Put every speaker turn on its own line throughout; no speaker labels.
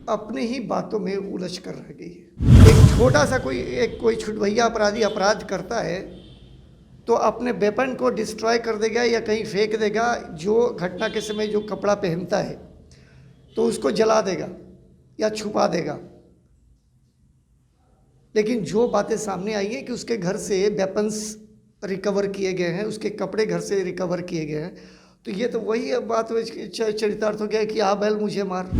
अपने ही बातों में उलझ कर रह गई है। एक छोटा सा कोई छुटभैया अपराधी अपराध करता है तो अपने वेपन को डिस्ट्रॉय कर देगा या कहीं फेंक देगा। जो घटना के समय जो कपड़ा पहनता है तो उसको जला देगा या छुपा देगा। लेकिन जो बातें सामने आई हैं कि उसके घर से वेपन्स रिकवर किए गए हैं, उसके कपड़े घर से रिकवर किए गए हैं, तो ये तो वही अब बात चरितार्थ हो गया कि आ बैल मुझे मार।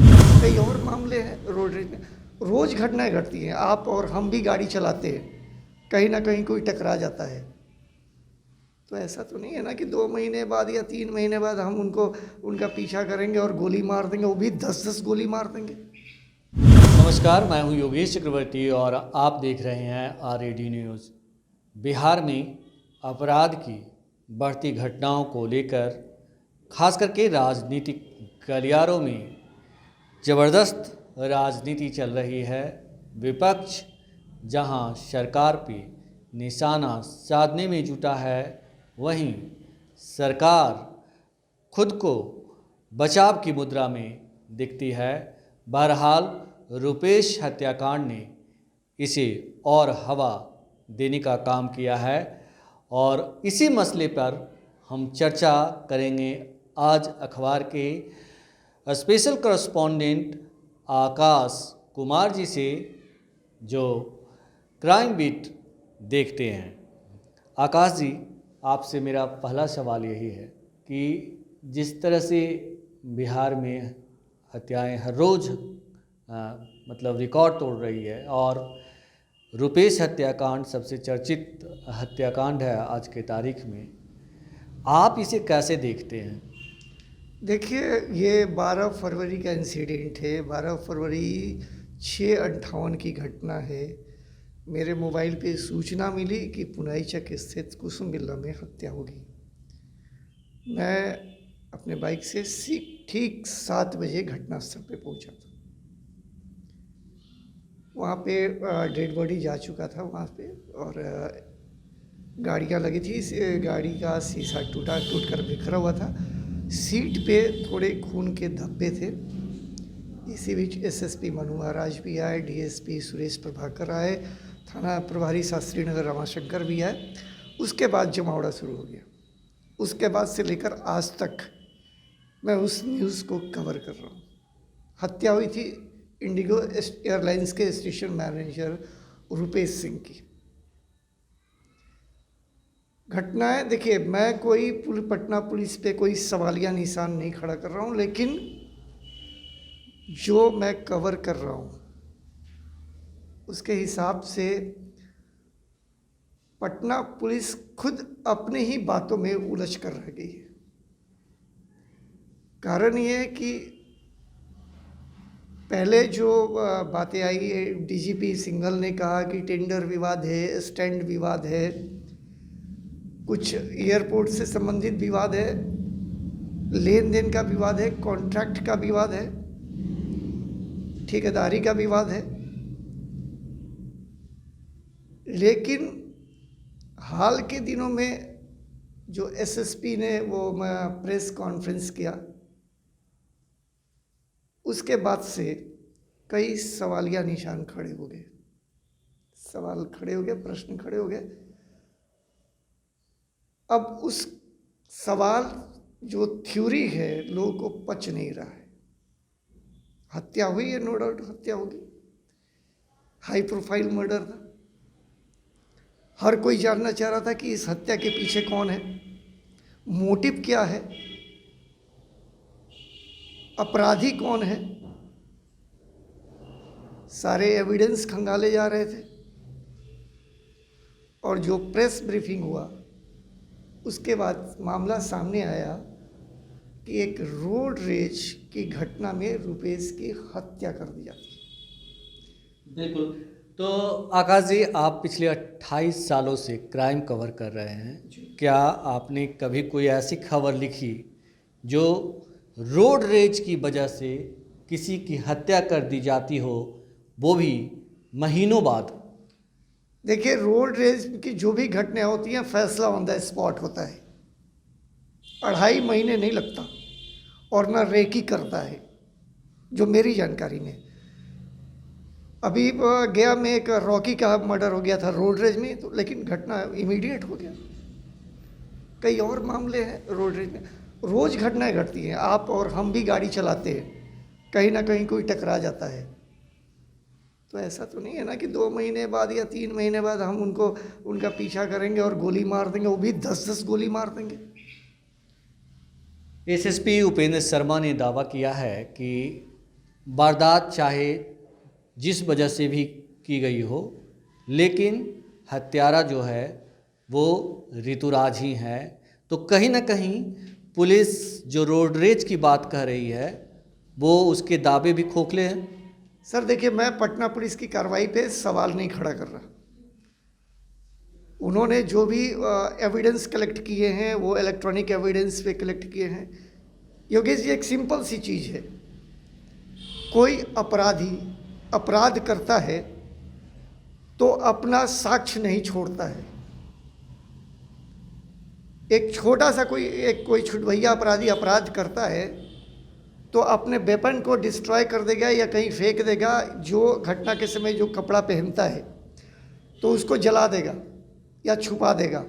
कई और मामले हैं रोड रेज में, रोज़ घटनाएं घटती हैं। आप और हम भी गाड़ी चलाते हैं, कहीं ना कहीं कोई टकरा जाता है। तो ऐसा तो नहीं है ना कि 2 महीने बाद या 3 महीने बाद हम उनका पीछा करेंगे और गोली मार देंगे, वो भी 10-10 गोली मार देंगे।
नमस्कार, मैं हूं योगेश चक्रवर्ती और आप देख रहे हैं RAD न्यूज़। बिहार में अपराध की बढ़ती घटनाओं को लेकर खास करके राजनीतिक गलियारों में ज़बरदस्त राजनीति चल रही है। विपक्ष जहां सरकार पे निशाना साधने में जुटा है, वहीं सरकार खुद को बचाव की मुद्रा में दिखती है। बहरहाल रुपेश हत्याकांड ने इसे और हवा देने का काम किया है और इसी मसले पर हम चर्चा करेंगे आज अखबार के स्पेशल कॉरेस्पॉन्डेंट आकाश कुमार जी से, जो क्राइम बीट देखते हैं। आकाश जी, आपसे मेरा पहला सवाल यही है कि जिस तरह से बिहार में हत्याएं हर रोज़ मतलब रिकॉर्ड तोड़ रही है और रुपेश हत्याकांड सबसे चर्चित हत्याकांड है आज के तारीख में, आप इसे कैसे देखते हैं?
देखिए, ये 12 फरवरी का इंसिडेंट है। 12 फरवरी 6:58 की घटना है। मेरे मोबाइल पे सूचना मिली कि पुनाईचक स्थित कुसुम बिल्ला में हत्या होगी। मैं अपने बाइक से ठीक 7 बजे घटनास्थल पे पहुंचा था। वहाँ पे डेड बॉडी जा चुका था वहाँ पे, और गाड़ियाँ लगी थी। गाड़ी का शीशा टूट कर बिखरा हुआ था। सीट पे थोड़े खून के धब्बे थे। इसी बीच SSP मनु महाराज भी आए, DSP सुरेश प्रभाकर आए, थाना प्रभारी शास्त्री नगर रमाशंकर भी आए। उसके बाद जमावड़ा शुरू हो गया। उसके बाद से लेकर आज तक मैं उस न्यूज़ को कवर कर रहा हूँ। हत्या हुई थी इंडिगो एयरलाइंस के स्टेशन मैनेजर रुपेश सिंह की। घटनाएं, देखिए, मैं कोई पटना पुलिस पे कोई सवालिया निशान नहीं खड़ा कर रहा हूँ, लेकिन जो मैं कवर कर रहा हूँ उसके हिसाब से पटना पुलिस खुद अपने ही बातों में उलझ कर रह गई है। कारण ये है कि पहले जो बातें आई है, DGP सिंघल ने कहा कि टेंडर विवाद है, स्टैंड विवाद है, कुछ एयरपोर्ट से संबंधित विवाद है, लेन देन का विवाद है, कॉन्ट्रैक्ट का विवाद है, ठेकेदारी का विवाद है। लेकिन हाल के दिनों में जो SSP ने वो प्रेस कॉन्फ्रेंस किया, उसके बाद से कई सवालिया निशान खड़े हो गए, सवाल खड़े हो गए, प्रश्न खड़े हो गए। अब उस सवाल जो थ्योरी है लोगों को पच नहीं रहा है। हत्या हुई है, नो डाउट हत्या होगी, हाई प्रोफाइल मर्डर था। हर कोई जानना चाह रहा था कि इस हत्या के पीछे कौन है, मोटिव क्या है, अपराधी कौन है। सारे एविडेंस खंगाले जा रहे थे। और जो प्रेस ब्रीफिंग हुआ उसके बाद मामला सामने आया कि एक रोड रेज की घटना में रुपेश की हत्या कर दी जाती है।
बिल्कुल। तो आकाश जी, आप पिछले 28 सालों से क्राइम कवर कर रहे हैं। क्या आपने कभी कोई ऐसी खबर लिखी जो रोड रेज की वजह से किसी की हत्या कर दी जाती हो, वो भी महीनों बाद?
देखिए, रोड रेज की जो भी घटनाएं होती हैं, फैसला ऑन द स्पॉट होता है। 2.5 महीने नहीं लगता, और ना रेकी करता है, जो मेरी जानकारी में। अभी गया में एक रॉकी का मर्डर हो गया था रोड रेज में, तो लेकिन घटना इमीडिएट हो गया। कई और मामले हैं रोड रेज में, रोज़ घटनाएं घटती हैं। आप और हम भी गाड़ी चलाते हैं, कहीं ना कहीं कोई टकरा जाता है। तो ऐसा तो नहीं है ना कि 2 महीने बाद या 3 महीने बाद हम उनका पीछा करेंगे और गोली मार देंगे, वो भी 10-10 गोली मार देंगे।
एसएसपी उपेंद्र शर्मा ने दावा किया है कि वारदात चाहे जिस वजह से भी की गई हो, लेकिन हत्यारा जो है वो ऋतुराज ही है। तो कहीं ना कहीं पुलिस जो रोड रेज की बात कह रही है वो उसके दावे भी खोखले हैं।
सर देखिए, मैं पटना पुलिस की कार्रवाई पे सवाल नहीं खड़ा कर रहा। उन्होंने जो भी एविडेंस कलेक्ट किए हैं वो इलेक्ट्रॉनिक एविडेंस पे कलेक्ट किए हैं। योगेश जी, एक सिंपल सी चीज़ है, कोई अपराधी अपराध करता है तो अपना साक्ष्य नहीं छोड़ता है। एक छोटा सा कोई छुटभैया अपराधी अपराध करता है तो अपने वेपन को डिस्ट्रॉय कर देगा या कहीं फेंक देगा। जो घटना के समय जो कपड़ा पहनता है तो उसको जला देगा या छुपा देगा।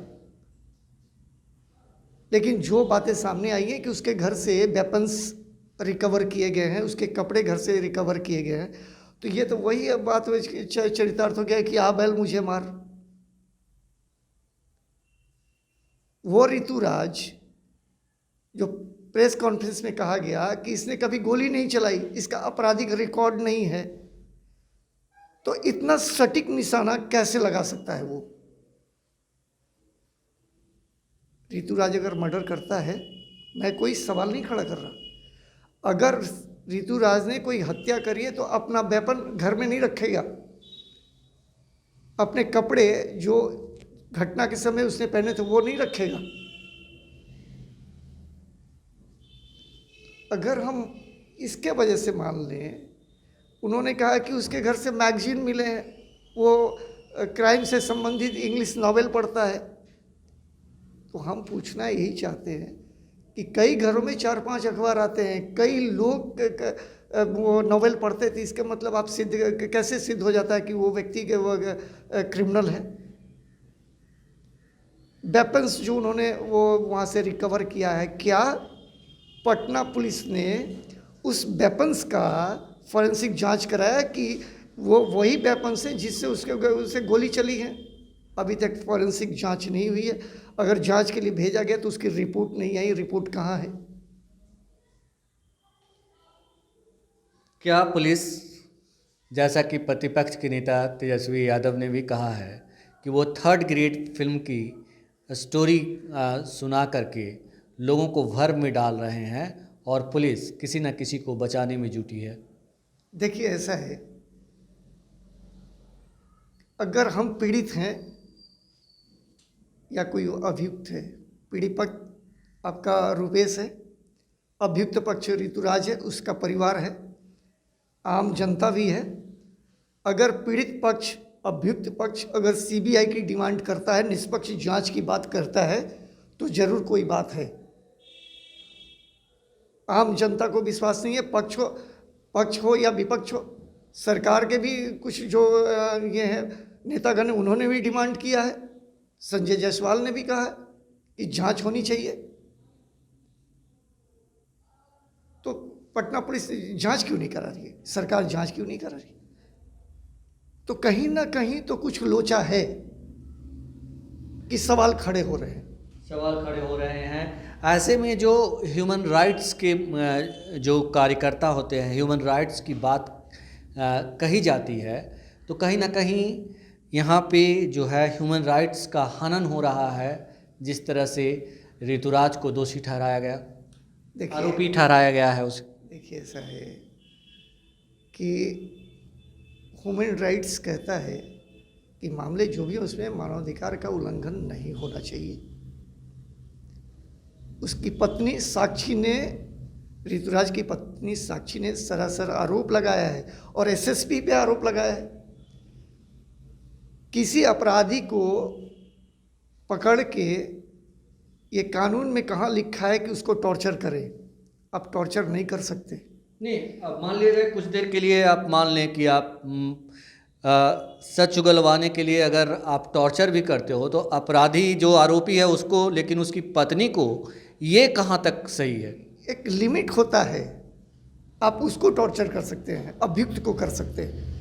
लेकिन जो बातें सामने आई हैं कि उसके घर से वेपन्स रिकवर किए गए हैं, उसके कपड़े घर से रिकवर किए गए हैं, तो ये तो वही बात चरितार्थ हो गया कि आ बैल मुझे मार। वो ऋतुराज जो प्रेस कॉन्फ्रेंस में कहा गया कि इसने कभी गोली नहीं चलाई, इसका आपराधिक रिकॉर्ड नहीं है, तो इतना सटीक निशाना कैसे लगा सकता है वो? ऋतुराज अगर मर्डर करता है, मैं कोई सवाल नहीं खड़ा कर रहा। अगर ऋतुराज ने कोई हत्या करी है तो अपना वेपन घर में नहीं रखेगा, अपने कपड़े जो घटना के समय उसने पहने थे वो नहीं रखेगा। अगर हम इसके वजह से मान लें, उन्होंने कहा कि उसके घर से मैगजीन मिले हैं, वो क्राइम से संबंधित इंग्लिश नॉवेल पढ़ता है, तो हम पूछना यही चाहते हैं कि कई घरों में 4-5 अखबार आते हैं, कई लोग वो नॉवेल पढ़ते थे, इसका मतलब आप कैसे सिद्ध हो जाता है कि वो व्यक्ति के वो क्रिमिनल है? वेपन्स जो उन्होंने वो वहाँ से रिकवर किया है, क्या पटना पुलिस ने उस वेपन्स का फॉरेंसिक जांच कराया कि वो वही वेपन्स है जिससे उससे गोली चली है? अभी तक फॉरेंसिक जांच नहीं हुई है। अगर जांच के लिए भेजा गया तो उसकी रिपोर्ट नहीं आई। रिपोर्ट कहाँ है?
क्या पुलिस, जैसा कि प्रतिपक्ष के नेता तेजस्वी यादव ने भी कहा है कि वो 3rd ग्रेड फिल्म की स्टोरी सुना करके लोगों को भ्रम में डाल रहे हैं और पुलिस किसी न किसी को बचाने में जुटी है?
देखिए, ऐसा है, अगर हम पीड़ित हैं या कोई अभियुक्त है, पीड़ित पक्ष आपका रूपेश है, अभियुक्त पक्ष ऋतुराज है, उसका परिवार है, आम जनता भी है। अगर पीड़ित पक्ष, अभियुक्त पक्ष अगर सीबीआई की डिमांड करता है, निष्पक्ष जांच की बात करता है, तो जरूर कोई बात है। आम जनता को विश्वास नहीं है, पक्ष हो या विपक्ष हो। सरकार के भी कुछ जो ये है नेतागण, उन्होंने भी डिमांड किया है। संजय जायसवाल ने भी कहा है कि जांच होनी चाहिए। तो पटना पुलिस जांच क्यों नहीं करा रही है? सरकार जांच क्यों नहीं करा रही? तो कहीं ना कहीं तो कुछ लोचा है कि सवाल खड़े हो रहे हैं।
सवाल खड़े हो रहे हैं। ऐसे में जो ह्यूमन राइट्स के जो कार्यकर्ता होते हैं, ह्यूमन राइट्स की बात कही जाती है, तो कहीं ना कहीं यहाँ पे जो है ह्यूमन राइट्स का हनन हो रहा है। जिस तरह से ऋतुराज को दोषी ठहराया गया, आरोपी ठहराया गया है उसे।
देखिए, ऐसा है कि ह्यूमन राइट्स कहता है कि मामले जो भी उसमें मानवाधिकार का उल्लंघन नहीं होना चाहिए। उसकी पत्नी साक्षी ने, ऋतुराज की पत्नी साक्षी ने सरासर आरोप लगाया है और एसएसपी पे आरोप लगाया है। किसी अपराधी को पकड़ के, ये कानून में कहाँ लिखा है कि उसको टॉर्चर करें? आप टॉर्चर नहीं कर सकते।
नहीं, अब मान लीजिए कुछ देर के लिए आप मान लें कि आप सच उगलवाने के लिए अगर आप टॉर्चर भी करते हो तो अपराधी जो आरोपी है उसको, लेकिन उसकी पत्नी को, ये कहाँ तक सही है?
एक लिमिट होता है, आप उसको टॉर्चर कर सकते हैं, अभियुक्त को कर सकते हैं।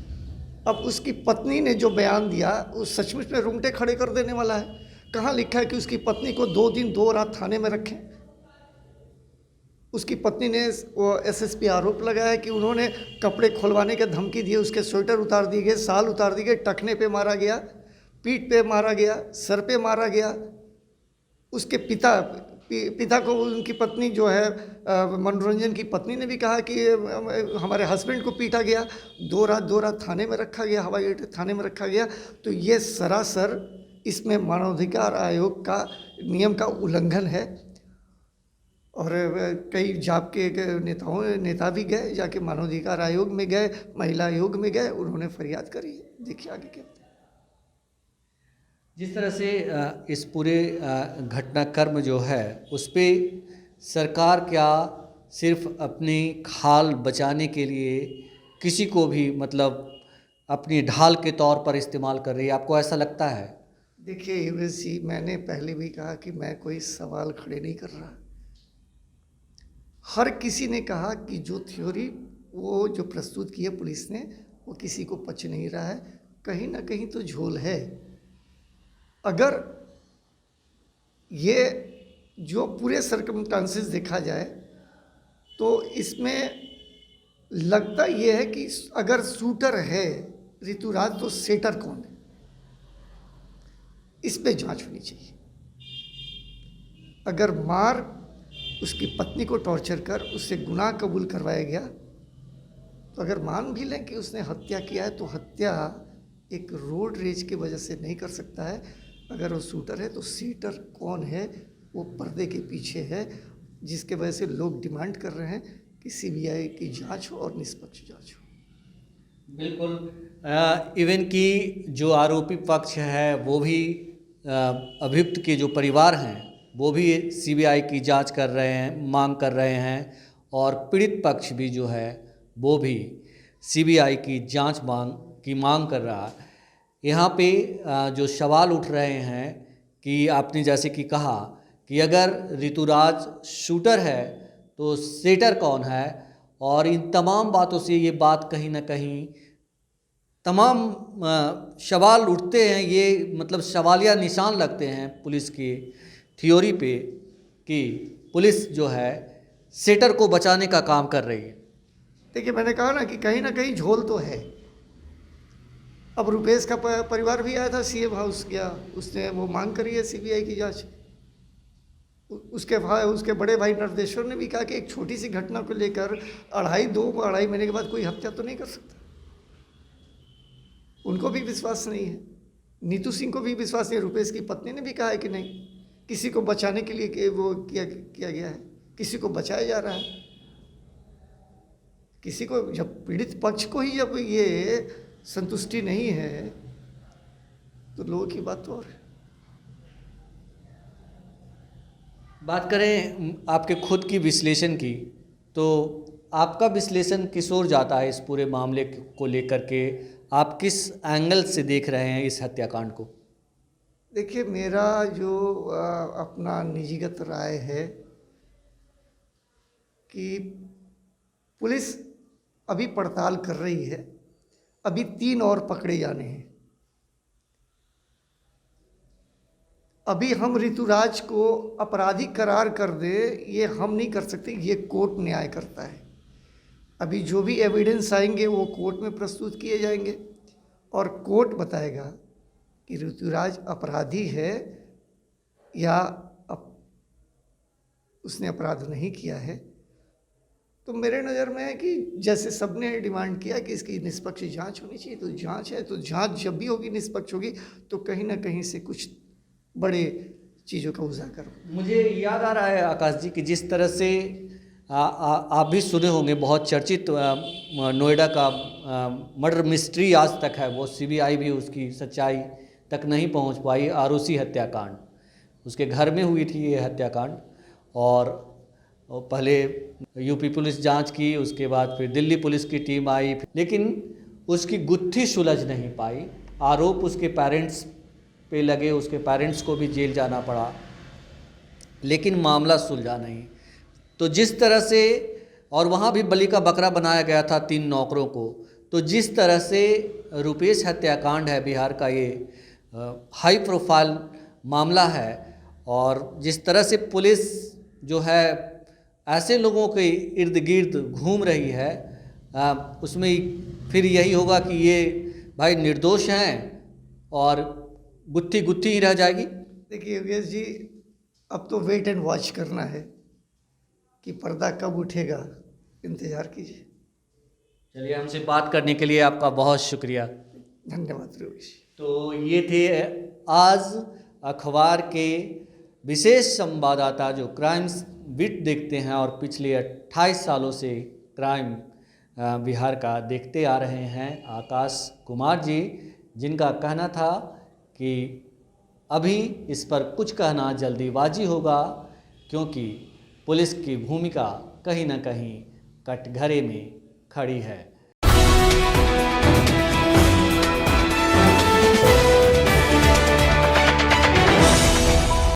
अब उसकी पत्नी ने जो बयान दिया वो सचमुच में रूंगटे खड़े कर देने वाला है। कहाँ लिखा है कि उसकी पत्नी को 2 दिन 2 रात थाने में रखें? उसकी पत्नी ने वो एसएसपी आरोप लगाया कि उन्होंने कपड़े खुलवाने के धमकी दिए, उसके स्वेटर उतार दिए गए, शाल उतार दिए गए, टखने पे मारा गया, पीठ पे मारा गया, सर पे मारा गया। उसके पिता को उनकी पत्नी जो है मनोरंजन की पत्नी ने भी कहा कि हमारे हस्बैंड को पीटा गया, 2 रात थाने में रखा गया, हवाई अड्डे थाने में रखा गया। तो ये सरासर इसमें मानवाधिकार आयोग का नियम का उल्लंघन है। और कई जाप के नेता भी गए, जाके मानवाधिकार आयोग में गए, महिला आयोग में गए, उन्होंने फरियाद करी। देखिए आगे क्या होता है।
जिस तरह से इस पूरे घटनाक्रम जो है उस पर सरकार क्या सिर्फ अपनी खाल बचाने के लिए किसी को भी मतलब अपनी ढाल के तौर पर इस्तेमाल कर रही है, आपको ऐसा लगता है?
देखिए युवराज जी, मैंने पहले भी कहा कि मैं कोई सवाल खड़े नहीं कर रहा। हर किसी ने कहा कि जो थ्योरी वो जो प्रस्तुत की है पुलिस ने, वो किसी को पच नहीं रहा है, कहीं ना कहीं तो झोल है। अगर ये जो पूरे सर्कमस्टांसेस देखा जाए तो इसमें लगता ये है कि अगर शूटर है ऋतुराज तो सेटर कौन है, इस पे जांच होनी चाहिए। अगर मार उसकी पत्नी को टॉर्चर कर उससे गुनाह कबूल करवाया गया, तो अगर मान भी लें कि उसने हत्या किया है, तो हत्या एक रोड रेज की वजह से नहीं कर सकता है। अगर वो शूटर है तो सीटर कौन है, वो पर्दे के पीछे है, जिसके वजह से लोग डिमांड कर रहे हैं कि सीबीआई की जांच हो और निष्पक्ष जांच हो।
बिल्कुल। इवन कि जो आरोपी पक्ष है वो भी अभियुक्त के जो परिवार हैं वो भी सीबीआई की जांच कर रहे हैं, मांग कर रहे हैं, और पीड़ित पक्ष भी जो है वो भी सीबीआई की जांच मांग कर रहा है। यहाँ पे जो सवाल उठ रहे हैं कि आपने जैसे कि कहा कि अगर ऋतुराज शूटर है तो सेटर कौन है, और इन तमाम बातों से ये बात कहीं ना कहीं तमाम सवाल उठते हैं, ये मतलब सवालिया निशान लगते हैं पुलिस की थ्योरी पे कि पुलिस जो है सेटर को बचाने का काम कर रही है।
देखिए मैंने कहा ना कि कहीं ना कहीं झोल तो है। अब रुपेश का परिवार भी आया था सीएम हाउस गया, उसने वो मांग करी है सीबीआई की जांच। उसके बड़े भाई नरदेश्वर ने भी कहा कि एक छोटी सी घटना को लेकर 2.5 महीने के बाद कोई हत्या तो नहीं कर सकता। उनको भी विश्वास नहीं है, नीतू सिंह को भी विश्वास नहीं है। रुपेश की पत्नी ने भी कहा है कि नहीं, किसी को बचाने के लिए कि वो किया गया है, किसी को बचाया जा रहा है। किसी को, जब पीड़ित पक्ष को ही जब ये संतुष्टि नहीं है तो लोगों की बात तो और है।
बात करें आपके खुद की विश्लेषण की, तो आपका विश्लेषण किस ओर जाता है इस पूरे मामले को लेकर के? आप किस एंगल से देख रहे हैं इस हत्याकांड को?
देखिए मेरा जो अपना निजीगत राय है कि पुलिस अभी पड़ताल कर रही है, अभी 3 और पकड़े जाने हैं। अभी हम ऋतुराज को अपराधी करार कर दे ये हम नहीं कर सकते, ये कोर्ट न्याय करता है। अभी जो भी एविडेंस आएंगे वो कोर्ट में प्रस्तुत किए जाएंगे और कोर्ट बताएगा कि ऋतुराज अपराधी है या उसने अपराध नहीं किया है। तो मेरे नज़र में है कि जैसे सबने डिमांड किया कि इसकी निष्पक्ष जांच होनी चाहिए, तो जांच है, तो जांच जब भी होगी निष्पक्ष होगी तो कहीं ना कहीं से कुछ बड़े चीज़ों का उजागर हो।
मुझे याद आ रहा है आकाश जी कि जिस तरह से आप भी सुने होंगे, बहुत चर्चित नोएडा का मर्डर मिस्ट्री आज तक है, वो सीबीआई भी उसकी सच्चाई तक नहीं पहुंच पाई। आरुषि हत्याकांड, उसके घर में हुई थी ये हत्याकांड, और और पहले यूपी पुलिस जांच की, उसके बाद फिर दिल्ली पुलिस की टीम आई, लेकिन उसकी गुत्थी सुलझ नहीं पाई। आरोप उसके पेरेंट्स पे लगे, उसके पेरेंट्स को भी जेल जाना पड़ा, लेकिन मामला सुलझा नहीं। तो जिस तरह से, और वहाँ भी बलि का बकरा बनाया गया था 3 नौकरों को। तो जिस तरह से रुपेश हत्याकांड है बिहार का, ये हाई प्रोफाइल मामला है, और जिस तरह से पुलिस जो है ऐसे लोगों के इर्द गिर्द घूम रही है, उसमें फिर यही होगा कि ये भाई निर्दोष हैं और गुत्थी गुत्थी ही रह जाएगी।
देखिए योगेश जी, अब तो वेट एंड वॉच करना है कि पर्दा कब उठेगा, इंतज़ार कीजिए।
चलिए, हमसे बात करने के लिए आपका बहुत शुक्रिया।
धन्यवाद योगेश।
तो ये थे आज अखबार के विशेष संवाददाता जो क्राइम्स बीट देखते हैं और पिछले 28 सालों से क्राइम बिहार का देखते आ रहे हैं, आकाश कुमार जी, जिनका कहना था कि अभी इस पर कुछ कहना जल्दीबाजी होगा, क्योंकि पुलिस की भूमिका कहीं ना कहीं कटघरे में खड़ी है।